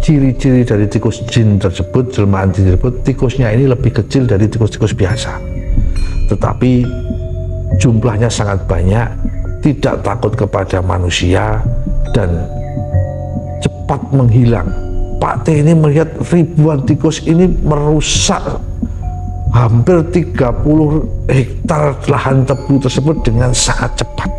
ciri-ciri dari tikus jin tersebut, jelmaan jin tersebut, tikusnya ini lebih kecil dari tikus-tikus biasa, tetapi jumlahnya sangat banyak, tidak takut kepada manusia, dan cepat menghilang. Pak T ini melihat ribuan tikus ini merusak hampir 30 hektar lahan tebu tersebut dengan sangat cepat.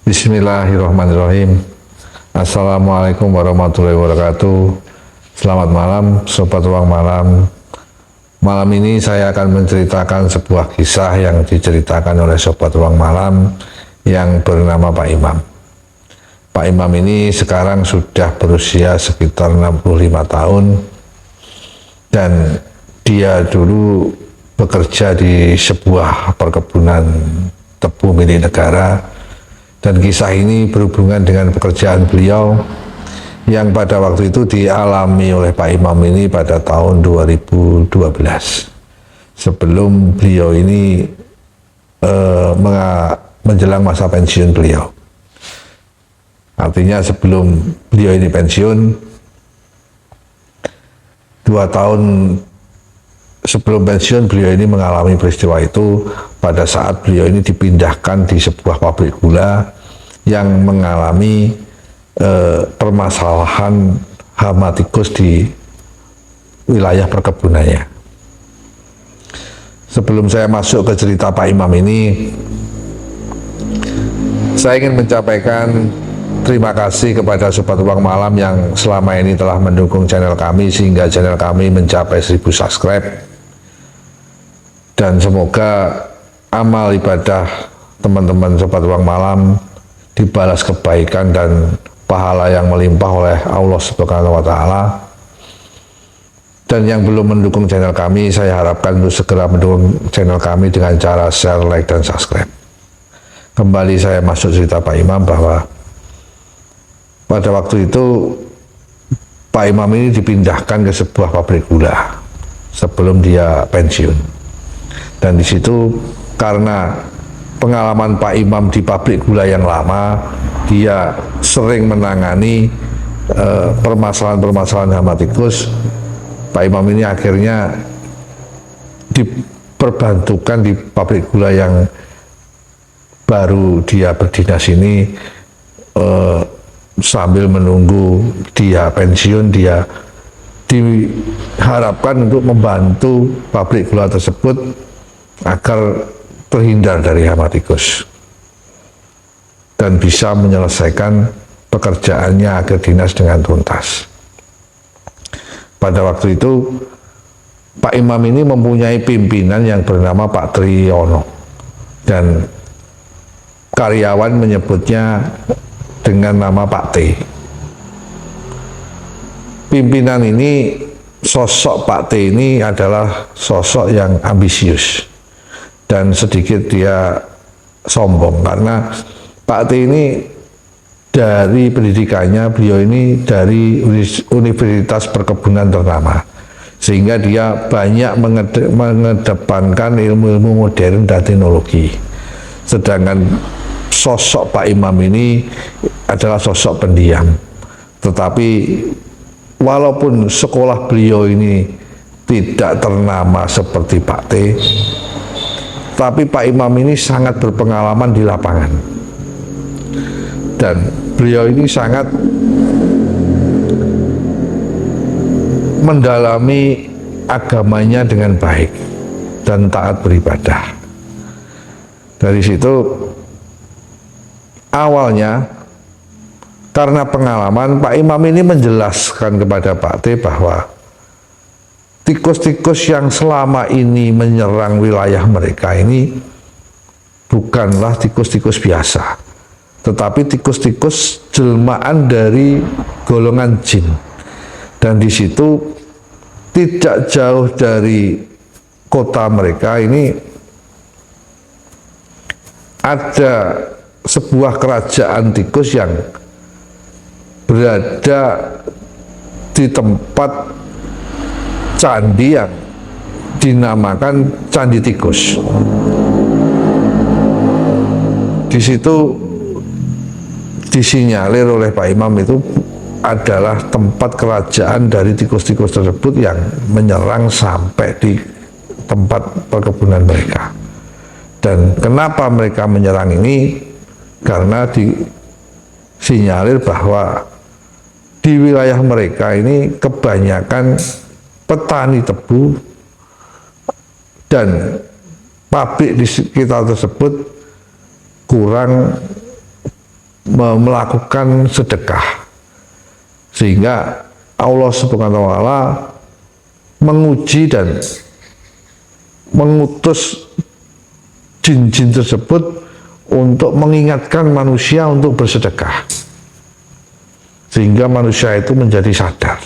Bismillahirrahmanirrahim. Assalamualaikum warahmatullahi wabarakatuh. Selamat malam Sobat Ruang Malam. Malam ini saya akan menceritakan sebuah kisah yang diceritakan oleh Sobat Ruang Malam yang bernama Pak Imam. Pak Imam ini sekarang sudah berusia sekitar 65 tahun, dan dia dulu bekerja di sebuah perkebunan tebu milik negara. Dan kisah ini berhubungan dengan pekerjaan beliau yang pada waktu itu dialami oleh Pak Imam ini pada tahun 2012, sebelum beliau ini menjelang masa pensiun beliau. Artinya sebelum beliau ini pensiun, 2 tahun sebelum pensiun beliau ini mengalami peristiwa itu pada saat beliau ini dipindahkan di sebuah pabrik gula yang mengalami permasalahan hama tikus di wilayah perkebunannya. Sebelum saya masuk ke cerita Pak Imam ini, saya ingin menyampaikan terima kasih kepada Sobat Ruang Malam yang selama ini telah mendukung channel kami sehingga channel kami mencapai 1000 subscribe. Dan semoga amal ibadah teman-teman Sobat Ruang Malam dibalas kebaikan dan pahala yang melimpah oleh Allah Subhanahu wa Ta'ala. Dan yang belum mendukung channel kami, saya harapkan untuk segera mendukung channel kami dengan cara share, like, dan subscribe. Kembali saya masuk cerita Pak Imam, bahwa pada waktu itu Pak Imam ini dipindahkan ke sebuah pabrik gula sebelum dia pensiun. Dan di situ karena pengalaman Pak Imam di pabrik gula yang lama, dia sering menangani permasalahan-permasalahan hama tikus. Pak Imam ini akhirnya diperbantukan di pabrik gula yang baru dia berdinas ini, sambil menunggu dia pensiun. Dia diharapkan untuk membantu pabrik gula tersebut agar terhindar dari hama tikus dan bisa menyelesaikan pekerjaannya agar dinas dengan tuntas. Pada waktu itu Pak Imam ini mempunyai pimpinan yang bernama Pak Triyono, dan karyawan menyebutnya dengan nama Pak T. Pimpinan ini, sosok Pak T ini adalah sosok yang ambisius dan sedikit dia sombong, karena Pak T ini dari pendidikannya, beliau ini dari Universitas Perkebunan ternama, sehingga dia banyak mengedepankan ilmu-ilmu modern dan teknologi. Sedangkan sosok Pak Imam ini adalah sosok pendiam, tetapi walaupun sekolah beliau ini tidak ternama seperti Pak T, tapi Pak Imam ini sangat berpengalaman di lapangan, dan beliau ini sangat mendalami agamanya dengan baik dan taat beribadah. Dari situ awalnya, karena pengalaman, Pak Imam ini menjelaskan kepada Pak T bahwa tikus-tikus yang selama ini menyerang wilayah mereka ini bukanlah tikus-tikus biasa, tetapi tikus-tikus jelmaan dari golongan jin. Dan di situ tidak jauh dari kota mereka ini ada sebuah kerajaan tikus yang berada di tempat candi yang dinamakan Candi Tikus. Di situ disinyalir oleh Pak Imam itu adalah tempat kerajaan dari tikus-tikus tersebut yang menyerang sampai di tempat perkebunan mereka. Dan kenapa mereka menyerang ini? Karena disinyalir bahwa di wilayah mereka ini kebanyakan petani tebu dan pabrik di sekitar tersebut kurang melakukan sedekah, sehingga Allah Subhanahu wa Ta'ala menguji dan mengutus jin-jin tersebut untuk mengingatkan manusia untuk bersedekah, sehingga manusia itu menjadi sadar.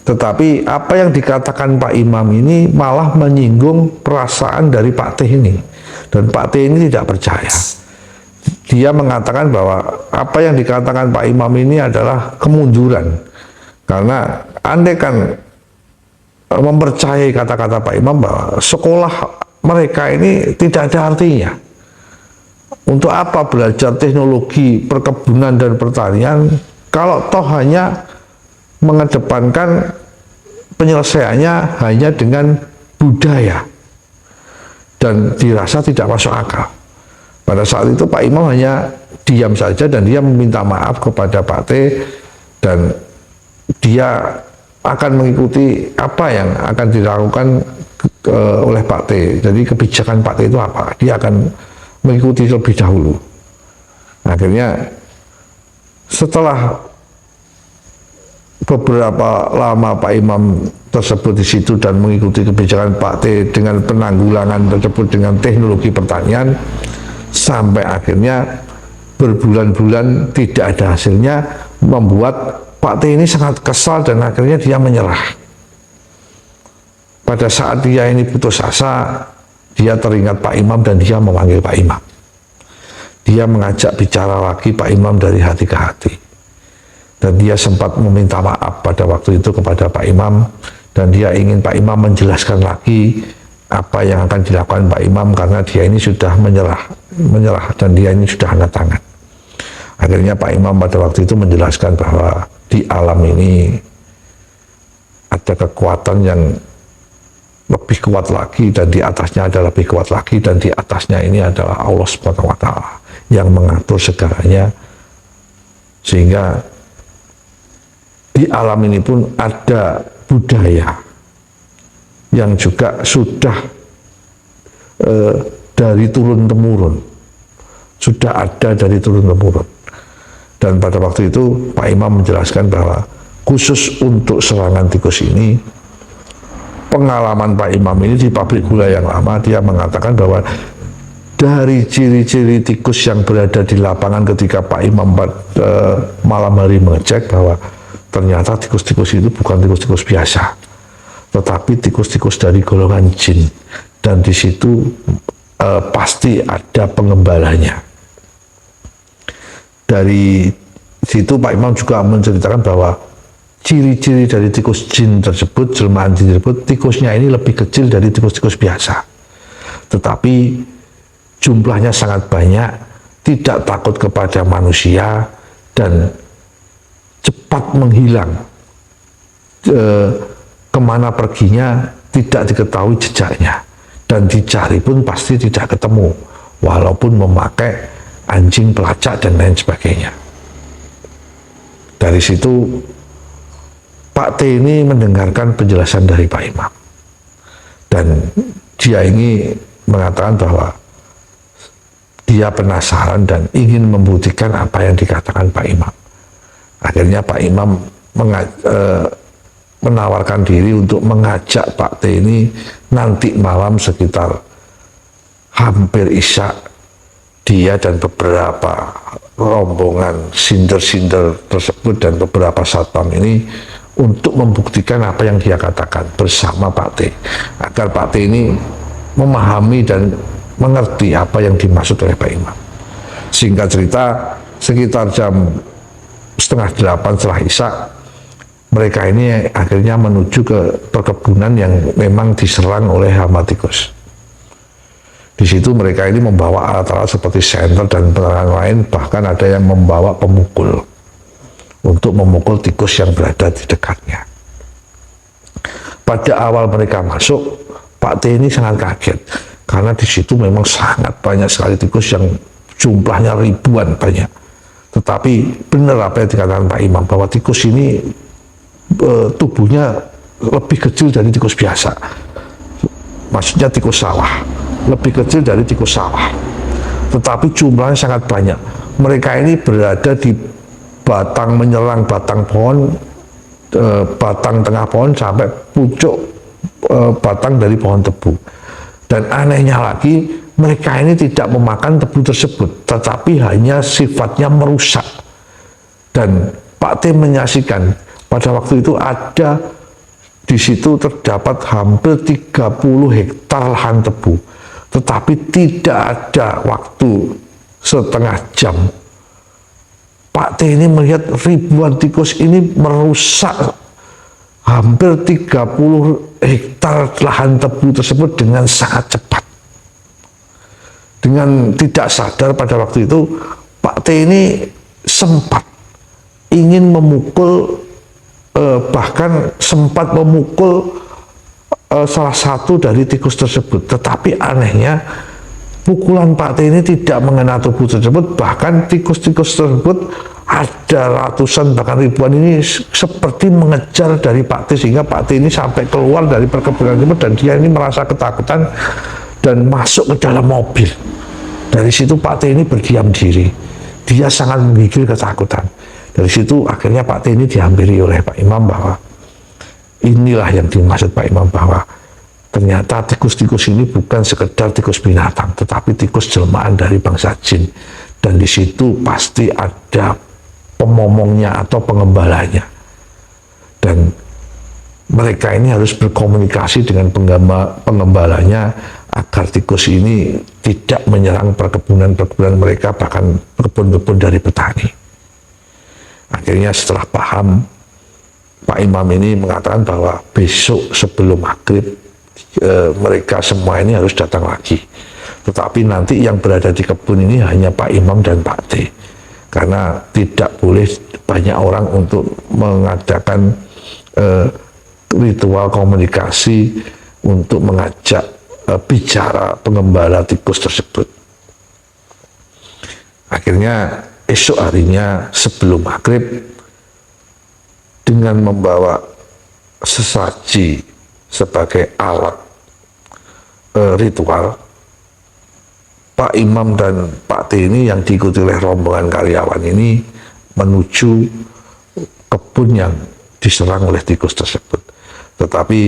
Tetapi apa yang dikatakan Pak Imam ini malah menyinggung perasaan dari Pak T ini, dan Pak T ini tidak percaya. Dia mengatakan bahwa apa yang dikatakan Pak Imam ini adalah kemunduran, karena andai kan mempercayai kata-kata Pak Imam bahwa sekolah mereka ini tidak ada artinya. Untuk apa belajar teknologi perkebunan dan pertanian kalau toh hanya mengedepankan penyelesaiannya hanya dengan budaya dan dirasa tidak masuk akal. Pada saat itu Pak Imam hanya diam saja dan dia meminta maaf kepada Pak T, dan dia akan mengikuti apa yang akan dilakukan oleh Pak T. Jadi kebijakan Pak T itu apa? Dia akan mengikuti lebih dahulu. Akhirnya setelah beberapa lama Pak Imam tersebut di situ dan mengikuti kebijakan Pak T dengan penanggulangan tersebut dengan teknologi pertanian, sampai akhirnya berbulan-bulan tidak ada hasilnya, membuat Pak T ini sangat kesal dan akhirnya dia menyerah. Pada saat dia ini putus asa, dia teringat Pak Imam dan dia memanggil Pak Imam. Dia mengajak bicara lagi Pak Imam dari hati ke hati. Dan dia sempat meminta maaf pada waktu itu kepada Pak Imam, dan dia ingin Pak Imam menjelaskan lagi apa yang akan dilakukan Pak Imam, karena dia ini sudah menyerah dan dia ini sudah angkat tangan. Akhirnya Pak Imam pada waktu itu menjelaskan bahwa di alam ini ada kekuatan yang lebih kuat lagi, dan di atasnya ada lebih kuat lagi, dan di atasnya ini adalah Allah Subhanahu wa Ta'ala yang mengatur segalanya, sehingga di alam ini pun ada budaya yang juga sudah dari turun-temurun, sudah ada dari turun-temurun. Dan pada waktu itu Pak Imam menjelaskan bahwa khusus untuk serangan tikus ini, pengalaman Pak Imam ini di pabrik gula yang lama, dia mengatakan bahwa dari ciri-ciri tikus yang berada di lapangan ketika Pak Imam malam hari mengecek bahwa ternyata tikus-tikus itu bukan tikus-tikus biasa, tetapi tikus-tikus dari golongan jin, dan di situ pasti ada pengembalanya. Dari situ Pak Imam juga menceritakan bahwa ciri-ciri dari tikus jin tersebut, jelmaan jin tersebut, tikusnya ini lebih kecil dari tikus-tikus biasa, tetapi jumlahnya sangat banyak, tidak takut kepada manusia, dan cepat menghilang. Kemana perginya tidak diketahui jejaknya, dan dicari pun pasti tidak ketemu, walaupun memakai anjing pelacak dan lain sebagainya. Dari situ Pak T ini mendengarkan penjelasan dari Pak Imam, dan dia ini mengatakan bahwa dia penasaran dan ingin membuktikan apa yang dikatakan Pak Imam. Akhirnya Pak Imam menawarkan diri untuk mengajak Pak T ini nanti malam sekitar hampir isya, dia dan beberapa rombongan sinder-sinder tersebut dan beberapa satpam ini untuk membuktikan apa yang dia katakan bersama Pak T, agar Pak T ini memahami dan mengerti apa yang dimaksud oleh Pak Imam. Singkat cerita, sekitar jam 7:30 setelah isya, mereka ini akhirnya menuju ke perkebunan yang memang diserang oleh hama tikus. Di situ mereka ini membawa alat-alat seperti senter dan penerangan lain, bahkan ada yang membawa pemukul untuk memukul tikus yang berada di dekatnya. Pada awal mereka masuk, Pak T ini sangat kaget karena di situ memang sangat banyak sekali tikus yang jumlahnya ribuan banyak. Tetapi benar apa yang dikatakan Pak Imam bahwa tikus ini tubuhnya lebih kecil dari tikus biasa. Maksudnya tikus sawah, lebih kecil dari tikus sawah, tetapi jumlahnya sangat banyak. Mereka ini berada di batang, menyelang batang pohon, batang tengah pohon sampai pucuk batang dari pohon tebu. Dan anehnya lagi, mereka ini tidak memakan tebu tersebut, tetapi hanya sifatnya merusak. Dan Pak T menyaksikan pada waktu itu ada di situ terdapat hampir 30 hektar lahan tebu, tetapi tidak ada waktu setengah jam. Pak T ini melihat ribuan tikus ini merusak hampir 30 hektar lahan tebu tersebut dengan sangat cepat. Dengan tidak sadar pada waktu itu, Pak T ini sempat ingin memukul, bahkan sempat memukul salah satu dari tikus tersebut, tetapi anehnya pukulan Pak T ini tidak mengena tubuh tersebut. Bahkan tikus-tikus tersebut ada ratusan bahkan ribuan ini seperti mengejar dari Pak T, sehingga Pak T ini sampai keluar dari perkebunan tersebut dan dia ini merasa ketakutan dan masuk ke dalam mobil. Dari situ Pak T ini berdiam diri, dia sangat menggigil ketakutan. Dari situ akhirnya Pak T ini dihampiri oleh Pak Imam bahwa inilah yang dimaksud Pak Imam, bahwa ternyata tikus-tikus ini bukan sekedar tikus binatang, tetapi tikus jelmaan dari bangsa jin. Dan di situ pasti ada pemomongnya atau pengembalanya. Dan mereka ini harus berkomunikasi dengan pengembalanya agar tikus ini tidak menyerang perkebunan-perkebunan mereka, bahkan kebun-kebun dari petani. Akhirnya setelah paham, Pak Imam ini mengatakan bahwa besok sebelum maghrib mereka semua ini harus datang lagi. Tetapi nanti yang berada di kebun ini hanya Pak Imam dan Pak T, karena tidak boleh banyak orang untuk mengadakan ritual komunikasi untuk mengajak bicara pengembala tikus tersebut. Akhirnya esok harinya sebelum maghrib, dengan membawa sesaji sebagai alat ritual, Pak Imam dan Pak T ini yang diikuti oleh rombongan karyawan ini menuju kebun yang diserang oleh tikus tersebut. Tetapi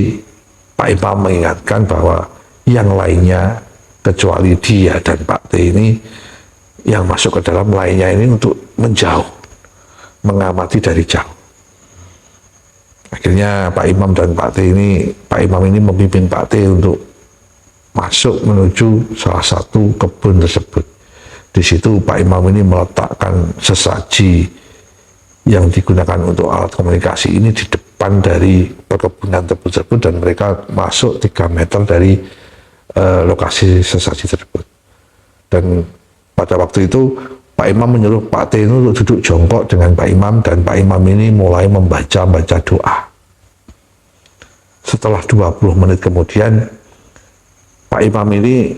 Pak Imam mengingatkan bahwa yang lainnya kecuali dia dan Pak T ini, yang masuk ke dalam lainnya ini untuk menjauh, mengamati dari jauh. Akhirnya Pak Imam dan Pak T ini, Pak Imam ini memimpin Pak T untuk masuk menuju salah satu kebun tersebut. Di situ Pak Imam ini meletakkan sesaji yang digunakan untuk alat komunikasi ini di depan dari perkebunan tersebut, dan mereka masuk 3 meter dari lokasi sesaji tersebut. Dan pada waktu itu Pak Imam menyuruh Pak T ini untuk duduk jongkok dengan Pak Imam, dan Pak Imam ini mulai membaca doa. Setelah 20 menit kemudian, Pak Imam ini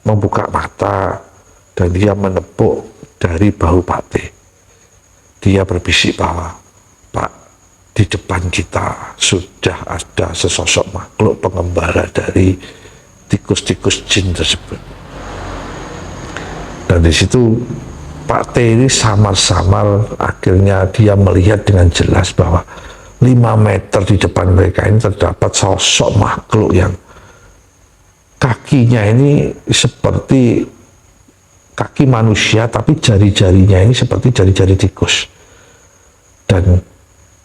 membuka mata dan dia menepuk dari bahu Pak T. Dia berbisik bahwa, Pak, di depan kita sudah ada sesosok makhluk pengembala dari tikus-tikus jin tersebut. Dan di situ Pak T ini samar-samar akhirnya dia melihat dengan jelas bahwa 5 meter di depan mereka ini terdapat sosok makhluk yang kakinya ini seperti kaki manusia, tapi jari-jarinya ini seperti jari-jari tikus, dan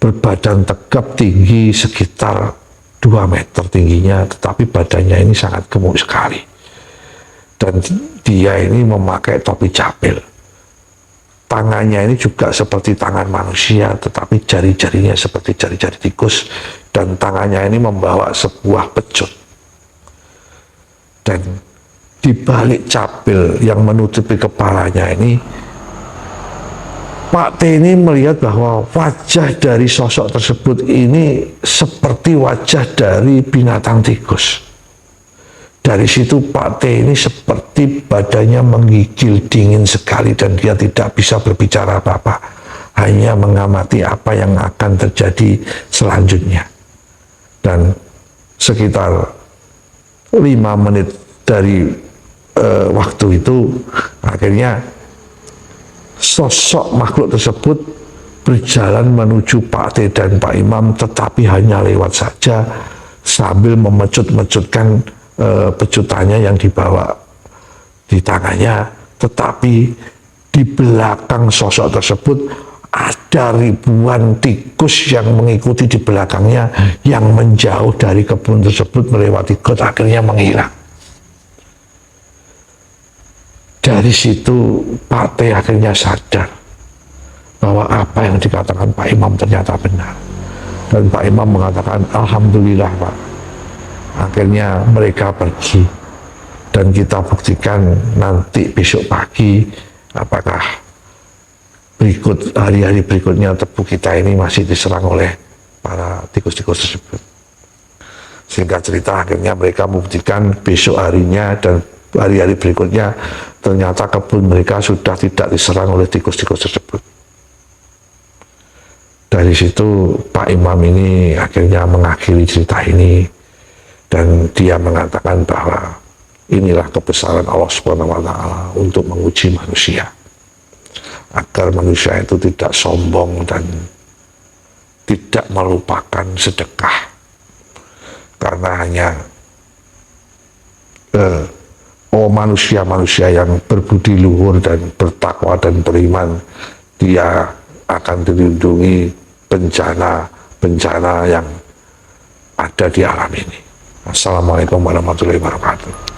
berbadan tegap tinggi sekitar 2 meter tingginya, tetapi badannya ini sangat gemuk sekali, dan dia ini memakai topi capil. Tangannya ini juga seperti tangan manusia, tetapi jari-jarinya seperti jari-jari tikus, dan tangannya ini membawa sebuah pecut. Dan di balik capil yang menutupi kepalanya ini, Pak T ini melihat bahwa wajah dari sosok tersebut ini seperti wajah dari binatang tikus. Dari situ Pak T ini seperti badannya menggigil dingin sekali, dan dia tidak bisa berbicara apa-apa, hanya mengamati apa yang akan terjadi selanjutnya. Dan sekitar 5 menit dari waktu itu, akhirnya sosok makhluk tersebut berjalan menuju Pak T dan Pak Imam, tetapi hanya lewat saja sambil memecut-mecutkan pecutannya yang dibawa di tangannya. Tetapi di belakang sosok tersebut ada ribuan tikus yang mengikuti di belakangnya, yang menjauh dari kebun tersebut melewati got, akhirnya menghilang. Dari situ Pak T akhirnya sadar bahwa apa yang dikatakan Pak Imam ternyata benar, dan Pak Imam mengatakan, alhamdulillah Pak, akhirnya mereka pergi, dan kita buktikan nanti besok pagi apakah hari-hari berikutnya tubuh kita ini masih diserang oleh para tikus-tikus tersebut. Singkat cerita, akhirnya mereka membuktikan besok harinya dan hari-hari berikutnya ternyata kebun mereka sudah tidak diserang oleh tikus-tikus tersebut. Dari situ Pak Imam ini akhirnya mengakhiri cerita ini, dan dia mengatakan bahwa inilah kebesaran Allah Subhanahu wa Ta'ala untuk menguji manusia, agar manusia itu tidak sombong dan tidak melupakan sedekah, karena hanya manusia-manusia yang berbudi luhur dan bertakwa dan beriman, dia akan dilindungi bencana-bencana yang ada di alam ini. Assalamualaikum warahmatullahi wabarakatuh.